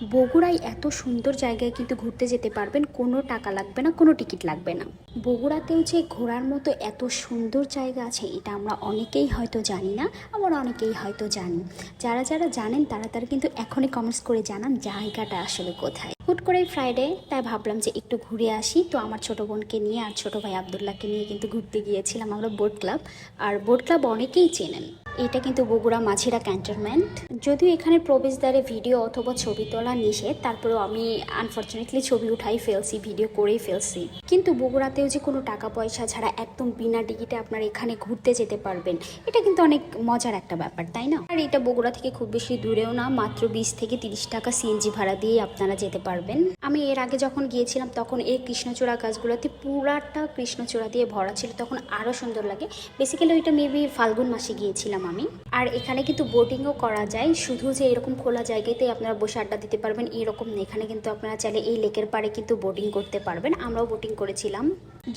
বগুড়ায় এত সুন্দর জায়গায় কিন্তু ঘুরতে যেতে পারবেন, কোনো টাকা লাগবে না, কোনো টিকিট লাগবে না। বগুড়াতেও যে ঘোরার মতো এত সুন্দর জায়গা আছে এটা আমরা অনেকেই হয়তো জানি না, আবার অনেকেই হয়তো জানি। যারা যারা জানেন তারা কিন্তু এখনই কমেন্টস করে জানান জায়গাটা আসলে কোথায়। হুট করে ফ্রাইডে, তাই ভাবলাম যে একটু ঘুরে আসি। তো আমার ছোট বোনকে নিয়ে আর ছোট ভাই আবদুল্লাহকে নিয়ে কিন্তু ঘুরতে গিয়েছিলাম আমরা বোট ক্লাব। আর বোট ক্লাব অনেকেই চেনেন, এটা কিন্তু বগুড়া মাঝিরা ক্যান্টনমেন্ট। যদিও এখানে প্রবেশদ্বারে ভিডিও অথবা ছবি তোলা নিষেধ, তারপরেও আমি আনফর্চুনেটলি ছবি উঠাই ফেলছি, ভিডিও করেই ফেলছি। কিন্তু বগুড়াতেও যে কোনো টাকা পয়সা ছাড়া একদম বিনা টিকিটে আপনারা এখানে ঘুরতে যেতে পারবেন, এটা কিন্তু অনেক মজার একটা ব্যাপার, তাই না? আর এটা বগুড়া থেকে খুব বেশি দূরেও না, মাত্র 20 থেকে 30 টাকা সিএনজি ভাড়া দিয়ে আপনারা যেতে পারবেন। আমি এর আগে যখন গিয়েছিলাম তখন এই কৃষ্ণচূড়া গাছগুলোতে পুরাটা কৃষ্ণচূড়া দিয়ে ভরা ছিল, তখন আরও সুন্দর লাগে। বেসিক্যালি ওইটা মেবি ফাল্গুন মাসে গিয়েছিলাম আমি। আর এখানে কিন্তু বোটিংও করা যায়, শুধু যে এরকম খোলা জায়গাতে আপনারা বসে আড্ডা দিতে পারবেন এরকম না, এখানে কিন্তু আপনারা চাইলে এই লেকের পাড়ে কিন্তু বোটিং করতে পারবেন। আমরাও বোটিং করেছিলাম,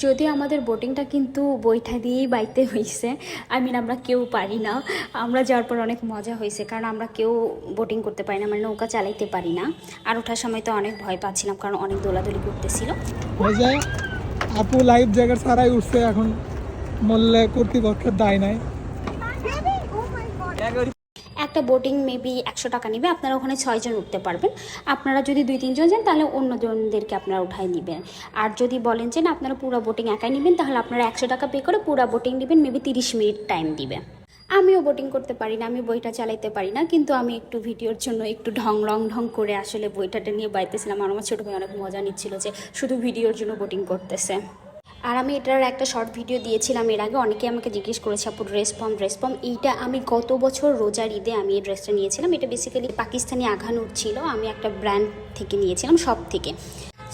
যদিও আমাদের বোটিংটা কিন্তু বৈঠা দিয়েই বাইতে হয়েছে। আমরা কেউ পারি না। আমরা যাওয়ার পর অনেক মজা হয়েছে, কারণ আমরা কেউ বোটিং করতে পারি না, মানে নৌকা চালাইতে পারি না। আর ওঠার সময় তো অনেক ভয় পাচ্ছিলাম, কারণ অনেক দোলাদলি করতেছিল। আপু লাইফ জ্যাকেট ছাড়াই উঠছে, এখন মূল্যে কর্তৃপক্ষের দায় নাই। একটা বোটিং মেবি 100 টাকা নেবে, আপনারা ওখানে 6 জন উঠতে পারবেন। আপনারা যদি 2-3 জন যান তাহলে অন্যজনদেরকে আপনারা উঠাই নেবেন। আর যদি বলেন যে না আপনারা পুরো বোটিং একাই নেবেন, তাহলে আপনারা 100 টাকা পে করে পুরো বোটিং নেবেন, মেবি 30 মিনিট টাইম দিবে। আমিও বোটিং করতে পারি না, আমি বইটা চালাইতে পারি না, কিন্তু আমি একটু ভিডিওর জন্য একটু ঢং করে আসলে বইটাটা নিয়ে বাইতেছিলাম। আর আমার ছোটো ভাই অনেক মজা নিচ্ছিল যে শুধু ভিডিওর জন্য বোটিং করতেছে। আর আমি এটার একটা শর্ট ভিডিও দিয়েছিলাম এর আগে, অনেকে আমাকে জিজ্ঞেস করেছে আপু ড্রেস পাম। এইটা আমি গত বছর রোজার ঈদে আমি এই ড্রেসটা নিয়েছিলাম। এটা বেসিক্যালি পাকিস্তানি আঘানুর ছিল, আমি একটা ব্র্যান্ড থেকে নিয়েছিলাম, সব থেকে।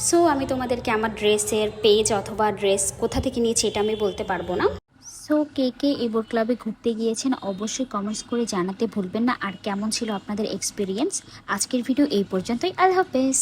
সো আমি তোমাদেরকে আমার ড্রেসের পেজ অথবা ড্রেস কোথা থেকে নিয়েছি এটা আমি বলতে পারবো না। সো কে কে এই বোট ক্লাবে ঘুরতে গিয়েছেন অবশ্যই কমেন্টস করে জানাতে ভুলবেন না, আর কেমন ছিল আপনাদের এক্সপিরিয়েন্স। আজকের ভিডিও এই পর্যন্তই। আল্লাহ হাফেজ।